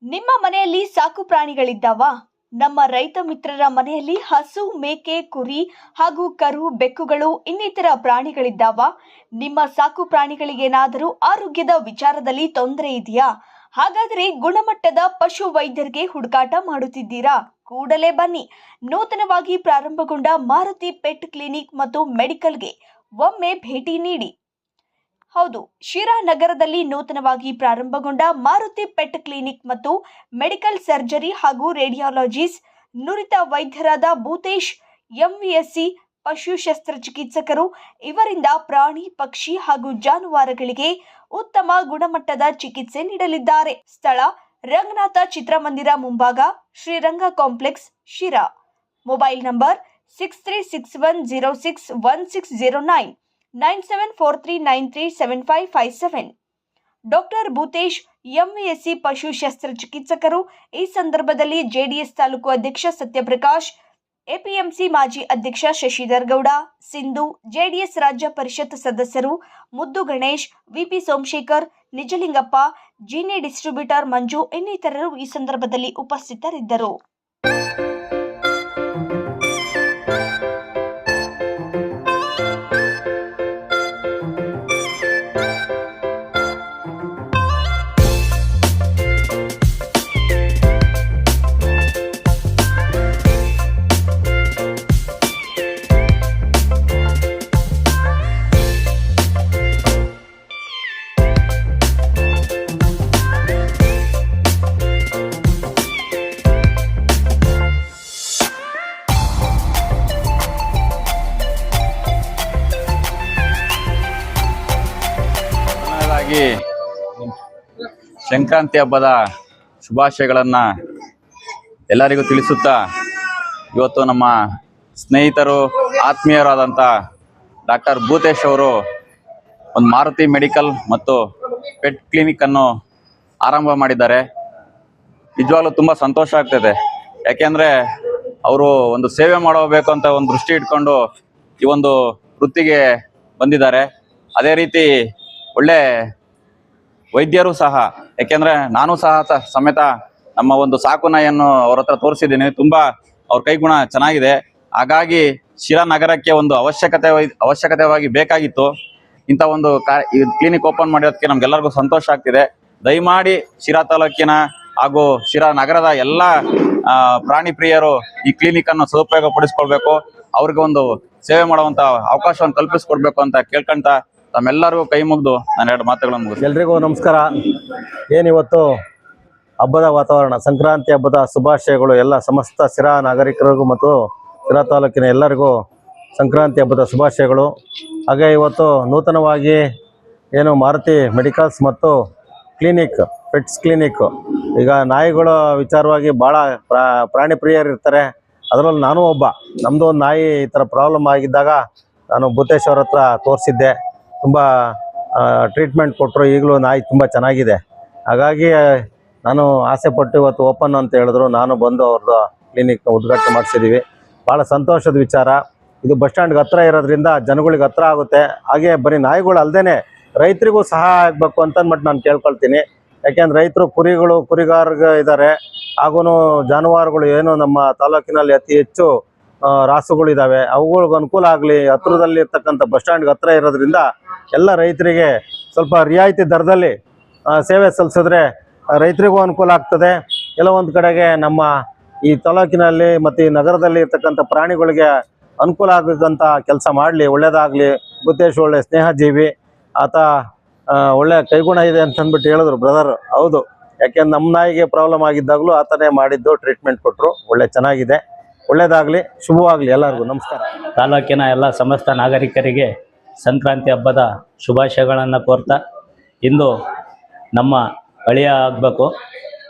ನಿಮ್ಮ ಮನೆಯಲ್ಲಿ ಸಾಕು ಪ್ರಾಣಿಗಳಿದ್ದಾವಾ? ನಮ್ಮ ರೈತ ಮಿತ್ರರ ಮನೆಯಲ್ಲಿ ಹಸು, ಮೇಕೆ, ಕುರಿ ಹಾಗೂ ಕರು, ಬೆಕ್ಕುಗಳು ಇನ್ನಿತರ ಪ್ರಾಣಿಗಳಿದ್ದಾವಾ? ನಿಮ್ಮ ಸಾಕು ಪ್ರಾಣಿಗಳಿಗೇನಾದರೂ ಆರೋಗ್ಯದ ವಿಚಾರದಲ್ಲಿ ತೊಂದರೆ ಇದೆಯಾ? ಹಾಗಾದರೆ ಗುಣಮಟ್ಟದ ಪಶು ವೈದ್ಯರಿಗೆ ಹುಡುಕಾಟ ಮಾಡುತ್ತಿದ್ದೀರಾ? ಕೂಡಲೇ ಬನ್ನಿ. ನೂತನವಾಗಿ ಪ್ರಾರಂಭಗೊಂಡ ಮಾರುತಿ ಪೆಟ್ ಕ್ಲಿನಿಕ್ ಮತ್ತು ಮೆಡಿಕಲ್ಗೆ ಒಮ್ಮೆ ಭೇಟಿ ನೀಡಿ. ಹೌದು, ಶಿರಾ ನಗರದಲ್ಲಿ ನೂತನವಾಗಿ ಪ್ರಾರಂಭಗೊಂಡ ಮಾರುತಿ ಪೆಟ್ ಕ್ಲಿನಿಕ್ ಮತ್ತು ಮೆಡಿಕಲ್ ಸರ್ಜರಿ ಹಾಗೂ ರೇಡಿಯಾಲಜಿಸ್ಟ್ ನುರಿತ ವೈದ್ಯರಾದ ಭೂತೇಶ್ ಎಂವಿಎಸ್ಸಿ ಪಶು ಶಸ್ತ್ರಚಿಕಿತ್ಸಕರು ಇವರಿಂದ ಪ್ರಾಣಿ, ಪಕ್ಷಿ ಹಾಗೂ ಜಾನುವಾರುಗಳಿಗೆ ಉತ್ತಮ ಗುಣಮಟ್ಟದ ಚಿಕಿತ್ಸೆ ನೀಡಲಿದ್ದಾರೆ. ಸ್ಥಳ ರಂಗನಾಥ ಚಿತ್ರಮಂದಿರ ಮುಂಭಾಗ, Sriranga complex, Sira. Mobile number 6361061609 9743937557. Doctor Bhutesh MVSc ಪಶು ಶಸ್ತ್ರಚಿಕಿತ್ಸಕರು. ಈ ಸಂದರ್ಭದಲ್ಲಿ ಜೆಡಿಎಸ್ ತಾಲೂಕು ಅಧ್ಯಕ್ಷ ಸತ್ಯಪ್ರಕಾಶ್, ಎಪಿಎಂಸಿ ಮಾಜಿ ಅಧ್ಯಕ್ಷ ಶಶಿಧರ್ ಗೌಡ, ಸಿಂಧು, ಜೆಡಿಎಸ್ ರಾಜ್ಯ ಪರಿಷತ್ ಸದಸ್ಯರು ಮುದ್ದು ಗಣೇಶ್, ವಿಪಿ ಸೋಮಶೇಖರ್, ನಿಜಲಿಂಗಪ್ಪ, ಜೀನಿ ಡಿಸ್ಟ್ರಿಬ್ಯೂಟರ್ ಮಂಜು ಇನ್ನಿತರರು ಈ ಸಂದರ್ಭದಲ್ಲಿ ಉಪಸ್ಥಿತರಿದ್ದರು. ಸಂಕ್ರಾಂತಿ ಹಬ್ಬದ ಶುಭಾಶಯಗಳನ್ನು ಎಲ್ಲರಿಗೂ ತಿಳಿಸುತ್ತಾ, ಇವತ್ತು ನಮ್ಮ ಸ್ನೇಹಿತರು, ಆತ್ಮೀಯರಾದಂಥ ಡಾಕ್ಟರ್ ಭೂತೇಶ್ ಅವರು ಒಂದು ಮಾರುತಿ ಮೆಡಿಕಲ್ ಮತ್ತು ಪೆಟ್ ಕ್ಲಿನಿಕ್ಕನ್ನು ಆರಂಭ ಮಾಡಿದ್ದಾರೆ. ನಿಜವಾಗ್ಲೂ ತುಂಬ ಸಂತೋಷ ಆಗ್ತದೆ. ಯಾಕೆಂದರೆ ಅವರು ಒಂದು ಸೇವೆ ಮಾಡಬೇಕು ಅಂತ ಒಂದು ದೃಷ್ಟಿ ಇಟ್ಕೊಂಡು ಈ ಒಂದು ವೃತ್ತಿಗೆ ಬಂದಿದ್ದಾರೆ. ಅದೇ ರೀತಿ ಒಳ್ಳೆ ವೈದ್ಯರು ಸಹ, ಯಾಕೆಂದರೆ ನಾನು ಸಹ ಸಮೇತ ನಮ್ಮ ಒಂದು ಸಾಕು ನಾಯಿಯನ್ನು ಅವ್ರ ಹತ್ರ ತೋರಿಸಿದ್ದೀನಿ. ತುಂಬ ಅವ್ರ ಕೈಗುಣ ಚೆನ್ನಾಗಿದೆ. ಹಾಗಾಗಿ ಶಿರಾ ನಗರಕ್ಕೆ ಒಂದು ಅವಶ್ಯಕತೆವಾಗಿ ಬೇಕಾಗಿತ್ತು. ಇಂಥ ಒಂದು ಕ್ಲಿನಿಕ್ ಓಪನ್ ಮಾಡಿರೋದಕ್ಕೆ ನಮ್ಗೆಲ್ಲರಿಗೂ ಸಂತೋಷ ಆಗ್ತಿದೆ. ದಯಮಾಡಿ ಶಿರಾ ತಾಲೂಕಿನ ಹಾಗೂ ಶಿರಾ ನಗರದ ಎಲ್ಲ ಪ್ರಾಣಿ ಪ್ರಿಯರು ಈ ಕ್ಲಿನಿಕನ್ನು ಸದುಪಯೋಗ ಪಡಿಸ್ಕೊಳ್ಬೇಕು, ಅವ್ರಿಗೆ ಒಂದು ಸೇವೆ ಮಾಡುವಂಥ ಅವಕಾಶವನ್ನು ಕಲ್ಪಿಸ್ಕೊಡ್ಬೇಕು ಅಂತ ಕೇಳ್ಕೊಂತ ತಮ್ಮೆಲ್ಲರಿಗೂ ಕೈ ಮುಗಿದು ನಾನು ಎರಡು ಮಾತುಗಳನ್ನು ಮುಗಿಸ್ತೀನಿ. ಎಲ್ರಿಗೂ ನಮಸ್ಕಾರ. ಏನಿವತ್ತು ಹಬ್ಬದ ವಾತಾವರಣ, ಸಂಕ್ರಾಂತಿ ಹಬ್ಬದ ಶುಭಾಶಯಗಳು ಎಲ್ಲ ಸಮಸ್ತ ಶಿರಾ ನಾಗರಿಕರಿಗೂ ಮತ್ತು ಶಿರಾ ತಾಲೂಕಿನ ಎಲ್ಲರಿಗೂ ಸಂಕ್ರಾಂತಿ ಹಬ್ಬದ ಶುಭಾಶಯಗಳು. ಹಾಗೆ ಇವತ್ತು ನೂತನವಾಗಿ ಏನು ಮಾರುತಿ ಮೆಡಿಕಲ್ಸ್ ಮತ್ತು ಕ್ಲಿನಿಕ್, ಪೆಟ್ಸ್ ಕ್ಲಿನಿಕ್, ಈಗ ನಾಯಿಗಳ ವಿಚಾರವಾಗಿ ಭಾಳ ಪ್ರಾಣಿ ಪ್ರಿಯರು ಇರ್ತಾರೆ. ಅದರಲ್ಲಿ ನಾನು ಒಬ್ಬ. ನಮ್ಮದು ಒಂದು ನಾಯಿ ಈ ಥರ ಪ್ರಾಬ್ಲಮ್ ಆಗಿದ್ದಾಗ ನಾನು ಭೂತೇಶ್ ಅವ್ರ ಹತ್ರ ತೋರಿಸಿದ್ದೆ. ತುಂಬ ಟ್ರೀಟ್ಮೆಂಟ್ ಕೊಟ್ಟರು. ಈಗಲೂ ನಾಯಿ ತುಂಬ ಚೆನ್ನಾಗಿದೆ. ಹಾಗಾಗಿ ನಾನು ಆಸೆ ಪಟ್ಟು ಇವತ್ತು ಓಪನ್ ಅಂತ ಹೇಳಿದ್ರು. ನಾನು ಬಂದು ಅವ್ರದ್ದು ಕ್ಲಿನಿಕ್ ಉದ್ಘಾಟನೆ ಮಾಡಿಸಿದ್ದೀವಿ. ಭಾಳ ಸಂತೋಷದ ವಿಚಾರ. ಇದು ಬಸ್ ಸ್ಟ್ಯಾಂಡ್ಗೆ ಹತ್ರ ಇರೋದ್ರಿಂದ ಜನಗಳಿಗೆ ಹತ್ರ ಆಗುತ್ತೆ. ಹಾಗೆ ಬರೀ ನಾಯಿಗಳು ಅಲ್ಲದೆ ರೈತರಿಗೂ ಸಹಾಯ ಆಗಬೇಕು ಅಂತಂದ್ಬಿಟ್ಟು ನಾನು ಕೇಳ್ಕೊಳ್ತೀನಿ. ಯಾಕೆಂದ್ರೆ ರೈತರು ಕುರಿಗಾರರು ಇದ್ದಾರೆ, ಹಾಗೂ ಜಾನುವಾರುಗಳು ಏನು ನಮ್ಮ ತಾಲೂಕಿನಲ್ಲಿ ಅತಿ ಹೆಚ್ಚು ರಾಸುಗಳಿದ್ದಾವೆ, ಅವುಗಳಿಗೆ ಅನುಕೂಲ ಆಗಲಿ. ಹತ್ರದಲ್ಲಿ ಇರ್ತಕ್ಕಂಥ ಬಸ್ ಸ್ಟ್ಯಾಂಡ್ಗೆ ಹತ್ರ ಇರೋದ್ರಿಂದ ಎಲ್ಲ ರೈತರಿಗೆ ಸ್ವಲ್ಪ ರಿಯಾಯಿತಿ ದರದಲ್ಲಿ ಸೇವೆ ಸಲ್ಲಿಸಿದ್ರೆ ರೈತರಿಗೂ ಅನುಕೂಲ ಆಗ್ತದೆ. ಕೆಲವೊಂದು ಕಡೆಗೆ ನಮ್ಮ ಈ ತಾಲೂಕಿನಲ್ಲಿ ಮತ್ತು ಈ ನಗರದಲ್ಲಿ ಇರ್ತಕ್ಕಂಥ ಪ್ರಾಣಿಗಳಿಗೆ ಅನುಕೂಲ ಆಗಬೇಕಂತ ಕೆಲಸ ಮಾಡಲಿ, ಒಳ್ಳೆಯದಾಗಲಿ. ಭೂತೇಶ್ ಒಳ್ಳೆ ಸ್ನೇಹಜೀವಿ, ಆತ ಒಳ್ಳೆ ಕೈಗುಣ ಇದೆ ಅಂತಂದ್ಬಿಟ್ಟು ಹೇಳಿದ್ರು ಬ್ರದರ್. ಹೌದು, ಯಾಕೆಂದ್ರೆ ನಮ್ಮ ನಾಯಿಗೆ ಪ್ರಾಬ್ಲಮ್ ಆಗಿದ್ದಾಗಲೂ ಆತನೇ ಮಾಡಿದ್ದು, ಟ್ರೀಟ್ಮೆಂಟ್ ಕೊಟ್ಟರು. ಒಳ್ಳೆ ಚೆನ್ನಾಗಿದೆ. ಒಳ್ಳೆಯದಾಗಲಿ, ಶುಭವಾಗಲಿ ಎಲ್ಲರಿಗೂ. ನಮಸ್ಕಾರ. ತಾಲೂಕಿನ ಎಲ್ಲ ಸಮಸ್ತ ನಾಗರಿಕರಿಗೆ ಸಂಕ್ರಾಂತಿ ಹಬ್ಬದ ಶುಭಾಶಯಗಳನ್ನು ಕೋರ್ತಾ, ಇಂದು ನಮ್ಮ ಅಳಿಯ ಆಗಬೇಕು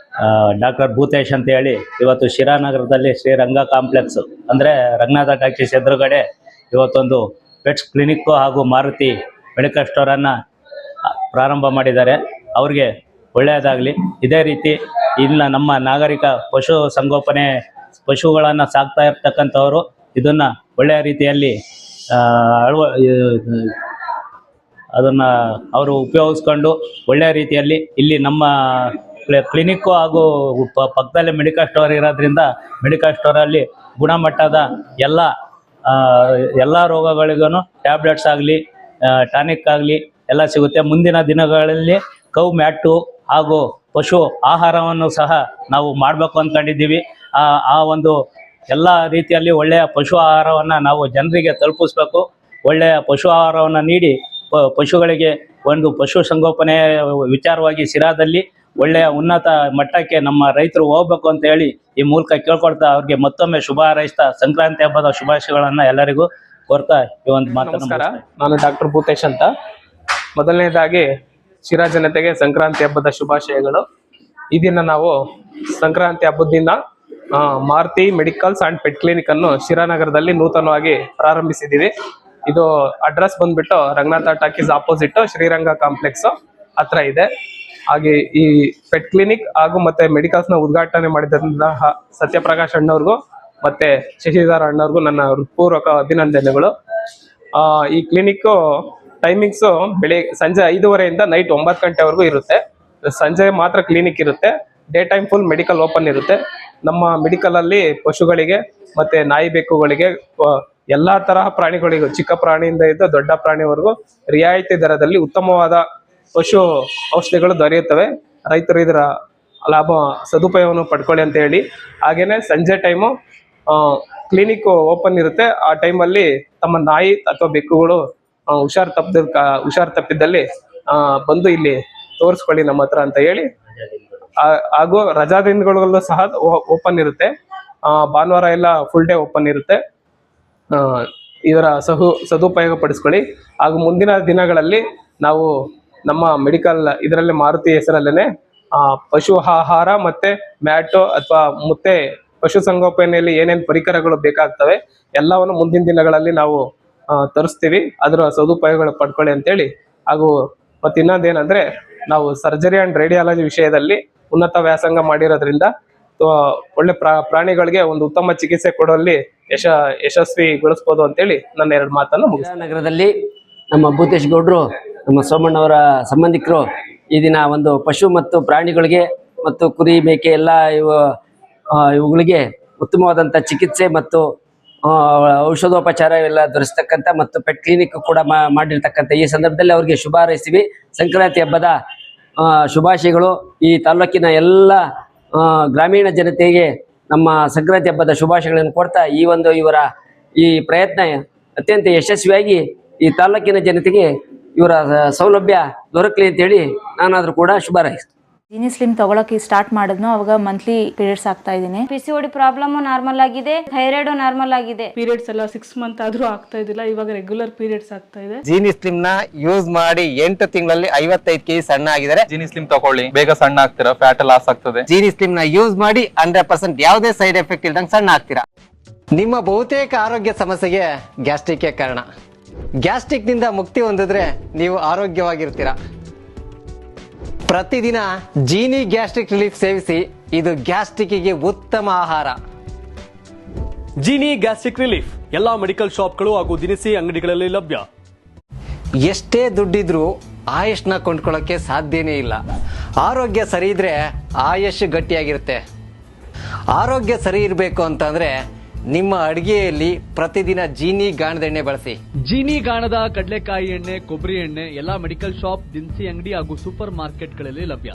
ಡಾಕ್ಟರ್ ಭೂತೇಶ್ ಅಂತ ಹೇಳಿ ಇವತ್ತು ಶಿರಾ ನಗರದಲ್ಲಿ ಶ್ರೀರಂಗ ಕಾಂಪ್ಲೆಕ್ಸ್ ಅಂದರೆ ರಂಗನಾಥ ಟಾಕೀಸ್ ಎದುರುಗಡೆ ಇವತ್ತೊಂದು ಪೆಟ್ಸ್ ಕ್ಲಿನಿಕ್ಕು ಹಾಗೂ ಮಾರುತಿ ಮೆಡಿಕಲ್ ಸ್ಟೋರನ್ನು ಪ್ರಾರಂಭ ಮಾಡಿದ್ದಾರೆ. ಅವ್ರಿಗೆ ಒಳ್ಳೆಯದಾಗಲಿ. ಇದೇ ರೀತಿ ಇಲ್ಲ ನಮ್ಮ ನಾಗರಿಕ ಪಶು ಸಂಗೋಪನೆ, ಪಶುಗಳನ್ನು ಸಾಕ್ತಾ ಇರ್ತಕ್ಕಂಥವರು ಇದನ್ನು ಒಳ್ಳೆಯ ರೀತಿಯಲ್ಲಿ ಅದನ್ನು ಅವರು ಉಪಯೋಗಿಸ್ಕೊಂಡು ಒಳ್ಳೆಯ ರೀತಿಯಲ್ಲಿ ಇಲ್ಲಿ ನಮ್ಮ ಕ್ಲಿನಿಕ್ಕು ಹಾಗೂ ಪಕ್ಕದಲ್ಲೇ ಮೆಡಿಕಲ್ ಸ್ಟೋರ್ ಇರೋದ್ರಿಂದ ಮೆಡಿಕಲ್ ಸ್ಟೋರಲ್ಲಿ ಗುಣಮಟ್ಟದ ಎಲ್ಲ ರೋಗಗಳಿಗೂ ಟ್ಯಾಬ್ಲೆಟ್ಸ್ ಆಗಲಿ ಟಾನಿಕ್ ಆಗಲಿ ಎಲ್ಲ ಸಿಗುತ್ತೆ. ಮುಂದಿನ ದಿನಗಳಲ್ಲಿ ಕೌ ಮ್ಯಾಟು ಹಾಗೂ ಪಶು ಆಹಾರವನ್ನು ಸಹ ನಾವು ಮಾಡಬೇಕು ಅಂದ್ಕೊಂಡಿದ್ದೀವಿ. ಆ ಒಂದು ಎಲ್ಲ ರೀತಿಯಲ್ಲಿ ಒಳ್ಳೆಯ ಪಶು ಆಹಾರವನ್ನು ನಾವು ಜನರಿಗೆ ತಲುಪಿಸ್ಬೇಕು. ಒಳ್ಳೆಯ ಪಶು ಆಹಾರವನ್ನು ನೀಡಿ ಪಶುಗಳಿಗೆ ಒಂದು ಪಶು ಸಂಗೋಪನೆ ವಿಚಾರವಾಗಿ ಸಿರಾದಲ್ಲಿ ಒಳ್ಳೆಯ ಉನ್ನತ ಮಟ್ಟಕ್ಕೆ ನಮ್ಮ ರೈತರು ಹೋಗ್ಬೇಕು ಅಂತ ಹೇಳಿ ಈ ಮೂಲಕ ಕೇಳ್ಕೊಳ್ತಾ ಅವ್ರಿಗೆ ಮತ್ತೊಮ್ಮೆ ಶುಭ ಹಾರೈಸ್ತಾ ಸಂಕ್ರಾಂತಿ ಹಬ್ಬದ ಶುಭಾಶಯಗಳನ್ನು ಎಲ್ಲರಿಗೂ ಕೋರ್ತಾ ಈ ಒಂದು ಮಾತನ್ನು ನಮಸ್ಕಾರ. ನಾನು ಡಾಕ್ಟರ್ ಭೂತೇಶ್ ಅಂತ. ಮೊದಲನೇದಾಗಿ ಶಿರಾ ಜನತೆಗೆ ಸಂಕ್ರಾಂತಿ ಹಬ್ಬದ ಶುಭಾಶಯಗಳು. ಈ ದಿನ ನಾವು ಸಂಕ್ರಾಂತಿ ಹಬ್ಬದ ದಿನ Maruti medicals and pet clinic ಅನ್ನು ಶಿರಾನಗರದಲ್ಲಿ ನೂತನವಾಗಿ ಪ್ರಾರಂಭಿಸಿದ್ದೀವಿ. ಇದು ಅಡ್ರೆಸ್ ಬಂದ್ಬಿಟ್ಟು Ranganatha talkies opposite Sriranga complex ಹತ್ರ ಇದೆ. ಹಾಗೆ ಈ ಪೆಟ್ ಕ್ಲಿನಿಕ್ ಹಾಗೂ ಮತ್ತೆ ಮೆಡಿಕಲ್ಸ್ ನ ಉದ್ಘಾಟನೆ ಮಾಡಿದಂತಹ ಸತ್ಯಪ್ರಕಾಶ್ ಅಣ್ಣವ್ರಿಗೂ ಮತ್ತೆ ಶಶಿಧರ್ ಅಣ್ಣವ್ರಿಗೂ ನನ್ನ ಹೃತ್ಪೂರ್ವಕ ಅಭಿನಂದನೆಗಳು. ಈ ಕ್ಲಿನಿಕ್ ಟೈಮಿಂಗ್ಸ್ ಸಂಜೆ 5:30 ನೈಟ್ 9 ಗಂಟೆವರೆಗೂ ಇರುತ್ತೆ. ಸಂಜೆ ಮಾತ್ರ ಕ್ಲಿನಿಕ್ ಇರುತ್ತೆ. Day time full medical open ಇರುತ್ತೆ. ನಮ್ಮ ಮೆಡಿಕಲ್ ಅಲ್ಲಿ ಪಶುಗಳಿಗೆ ಮತ್ತೆ ನಾಯಿ ಬೆಕ್ಕುಗಳಿಗೆ ಎಲ್ಲಾ ತರಹ ಪ್ರಾಣಿಗಳಿಗೂ, ಚಿಕ್ಕ ಪ್ರಾಣಿಯಿಂದ ಇದ್ದು ದೊಡ್ಡ ಪ್ರಾಣಿವರೆಗೂ ರಿಯಾಯಿತಿ ದರದಲ್ಲಿ ಉತ್ತಮವಾದ ಪಶು ಔಷಧಿಗಳು ದೊರೆಯುತ್ತವೆ. ರೈತರು ಇದರ ಲಾಭ ಸದುಪಯೋಗವನ್ನು ಪಡ್ಕೊಳ್ಳಿ ಅಂತ ಹೇಳಿ. ಹಾಗೇನೆ ಸಂಜೆ ಟೈಮು ಕ್ಲಿನಿಕ್ ಓಪನ್ ಇರುತ್ತೆ. ಆ ಟೈಮಲ್ಲಿ ತಮ್ಮ ನಾಯಿ ಅಥವಾ ಬೆಕ್ಕುಗಳು ಹುಷಾರ್ ತಪ್ಪಿದ್ದಲ್ಲಿ ಬಂದು ಇಲ್ಲಿ ತೋರಿಸ್ಕೊಳ್ಳಿ ನಮ್ಮ ಹತ್ರ ಅಂತ ಹೇಳಿ. ಹಾಗೂ ರಜಾ ದಿನಗಳಲ್ಲೂ ಸಹ ಓಪನ್ ಇರುತ್ತೆ. ಭಾನುವಾರ ಎಲ್ಲ ಫುಲ್ ಡೇ ಓಪನ್ ಇರುತ್ತೆ. ಇದರ ಸದುಪಯೋಗ ಪಡಿಸ್ಕೊಳ್ಳಿ. ಹಾಗೂ ಮುಂದಿನ ದಿನಗಳಲ್ಲಿ ನಾವು ನಮ್ಮ ಮೆಡಿಕಲ್ ಇದರಲ್ಲಿ ಮಾರುತಿ ಹೆಸರಲ್ಲೇನೆ ಪಶು ಆಹಾರ ಮತ್ತೆ ಮ್ಯಾಟು ಅಥವಾ ಮುತ್ತೆ ಪಶು ಸಂಗೋಪನೆಯಲ್ಲಿ ಏನೇನು ಪರಿಕರಗಳು ಬೇಕಾಗ್ತವೆ ಎಲ್ಲವನ್ನು ಮುಂದಿನ ದಿನಗಳಲ್ಲಿ ನಾವು ತರಿಸ್ತೀವಿ. ಅದರ ಸದುಪಯೋಗಗಳು ಪಡ್ಕೊಳ್ಳಿ ಅಂತೇಳಿ. ಹಾಗೂ ಮತ್ತೆ ಇನ್ನೊಂದೇನಂದ್ರೆ ನಾವು ಸರ್ಜರಿ ಅಂಡ್ ರೇಡಿಯಾಲಜಿ ವಿಷಯದಲ್ಲಿ ಉನ್ನತ ವ್ಯಾಸಂಗ ಮಾಡಿರೋದ್ರಿಂದ ಒಳ್ಳೆ ಪ್ರಾಣಿಗಳಿಗೆ ಒಂದು ಉತ್ತಮ ಚಿಕಿತ್ಸೆ ಕೊಡುವಲ್ಲಿ ಯಶಸ್ವಿಗೊಳಿಸ್ಬೋದು ಅಂತೇಳಿ ನನ್ನ 2 ಮಾತನ್ನು ಮುಗಿಸ್ತೀನಿ. ನಗರದಲ್ಲಿ ನಮ್ಮ ಭೂತೇಶ್ ಗೌಡ್ರು, ನಮ್ಮ ಸೋಮಣ್ಣವರ ಸಂಬಂಧಿಕರು ಈ ದಿನ ಒಂದು ಪಶು ಮತ್ತು ಪ್ರಾಣಿಗಳಿಗೆ ಮತ್ತು ಕುರಿ ಮೇಕೆ ಎಲ್ಲ ಇವುಗಳಿಗೆ ಉತ್ತಮವಾದಂಥ ಚಿಕಿತ್ಸೆ ಮತ್ತು ಔಷಧೋಪಚಾರ ಎಲ್ಲ ದೊರೆಸ್ತಕ್ಕಂಥ ಮತ್ತು ಪೆಟ್ ಕ್ಲಿನಿಕ್ ಕೂಡ ಮಾಡಿರ್ತಕ್ಕಂಥ ಈ ಸಂದರ್ಭದಲ್ಲಿ ಅವರಿಗೆ ಶುಭ ಹಾರೈಸ್ತೀವಿ. ಸಂಕ್ರಾಂತಿ ಹಬ್ಬದ ಶುಭಾಶಯಗಳು. ಈ ತಾಲೂಕಿನ ಎಲ್ಲ ಗ್ರಾಮೀಣ ಜನತೆಗೆ ನಮ್ಮ ಸಂಕ್ರಾಂತಿ ಹಬ್ಬದ ಶುಭಾಶಯಗಳನ್ನು ಕೊಡ್ತಾ ಇವರ ಈ ಪ್ರಯತ್ನ ಅತ್ಯಂತ ಯಶಸ್ವಿಯಾಗಿ ಈ ತಾಲೂಕಿನ ಜನತೆಗೆ ಇವರ ಸೌಲಭ್ಯ ದೊರಕಲಿ ಅಂತೇಳಿ ನಾನಾದರೂ ಕೂಡ ಶುಭ ಹಾರೈಸ್ತೀನಿ. ಜೀನಿ ಸ್ಲಿಮ್ ತಗೊಳಕ್ಕೆ ಸ್ಟಾರ್ಟ್ ಮಾಡಿದ್ನು ಅವಾಗ ಮಂತ್ಲಿ ಪೀರಿಯಡ್ಸ್ ಆಗ್ತಾ ಇದೀನಿ. PCOD ಪ್ರಾಬ್ಲಮ್ ನಾರ್ಮಲ್ ಆಗಿದೆ, ಥೈರಾಯ್ಡ್ ನಾರ್ಮಲ್ ಆಗಿದೆ. ಪೀರಿಯಡ್ಸ್ ಎಲ್ಲ 6 ಮಂತ್ ಆದ್ರೂ ಆಗ್ತಾ ಇದ್ದಿಲ್ಲ, ಇವಾಗ ರೆಗ್ಯುಲರ್ ಪೀರಿಯಡ್ಸ್ ಆಗ್ತಾ ಇದೆ. ಜೀನಿ ಸ್ಲಿಮ್ ನ ಯೂಸ್ ಮಾಡಿ 8 ತಿಂಗಳಲ್ಲಿ 55 kg ಸಣ್ಣ ಆಗಿದ್ದಾರೆ. ಜೀನಿ ಸ್ಲಿಮ್ ತಗೊಳ್ಳಿ, ಬೇಗ ಸಣ್ಣ ಆಗ್ತೀರಾ, ಫ್ಯಾಟ್ ಲಾಸ್ ಆಗ್ತದೆ. ಜೀನಿ ಸ್ಲಿಮ್ ನ ಯೂಸ್ ಮಾಡಿ 100% ಯಾವುದೇ ಸೈಡ್ ಎಫೆಕ್ಟ್ ಇಲ್ದಂಗೆ ಸಣ್ಣ ಆಗ್ತೀರಾ. ನಿಮ್ಮ ಬಹುತೇಕ ಆರೋಗ್ಯ ಸಮಸ್ಯೆಗೆ ಗ್ಯಾಸ್ಟ್ರಿಕ್ ಕಾರಣ. ಗ್ಯಾಸ್ಟ್ರಿಕ್ ನಿಂದ ಮುಕ್ತಿ ಹೊಂದಿದ್ರೆ ನೀವು ಆರೋಗ್ಯವಾಗಿರ್ತೀರಾ. ಪ್ರತಿದಿನ ಜೀನಿ ಗ್ಯಾಸ್ಟ್ರಿಕ್ ರಿಲೀಫ್ ಸೇವಿಸಿ. ಇದು ಗ್ಯಾಸ್ಟ್ರಿಕ್ಗೆ ಉತ್ತಮ ಆಹಾರ. ಜೀನಿ ಗ್ಯಾಸ್ಟ್ರಿಕ್ ರಿಲೀಫ್ ಎಲ್ಲಾ ಮೆಡಿಕಲ್ ಶಾಪ್ಗಳು ಹಾಗೂ ದಿನಸಿ ಅಂಗಡಿಗಳಲ್ಲಿ ಲಭ್ಯ. ಎಷ್ಟೇ ದುಡ್ಡಿದ್ರೂ ಆಯುಷ್ನ ಕೊಂಡ್ಕೊಳ್ಳೋಕೆ ಸಾಧ್ಯನೇ ಇಲ್ಲ. ಆರೋಗ್ಯ ಸರಿ ಇದ್ರೆ ಆಯುಷ್ ಗಟ್ಟಿಯಾಗಿರುತ್ತೆ. ಆರೋಗ್ಯ ಸರಿ ಇರಬೇಕು ಅಂತಂದ್ರೆ ನಿಮ್ಮ ಅಡಿಗೆಯಲ್ಲಿ ಪ್ರತಿದಿನ ಜೀನಿ ಗಾಣದ ಎಣ್ಣೆ ಬಳಸಿ. ಜೀನಿ ಗಾಣದ ಕಡಲೆಕಾಯಿ ಎಣ್ಣೆ, ಕೊಬ್ಬರಿ ಎಣ್ಣೆ ಎಲ್ಲಾ ಮೆಡಿಕಲ್ ಶಾಪ್, ದಿನಸಿ ಅಂಗಡಿ ಹಾಗೂ ಸೂಪರ್ ಮಾರ್ಕೆಟ್ಗಳಲ್ಲಿ ಲಭ್ಯ.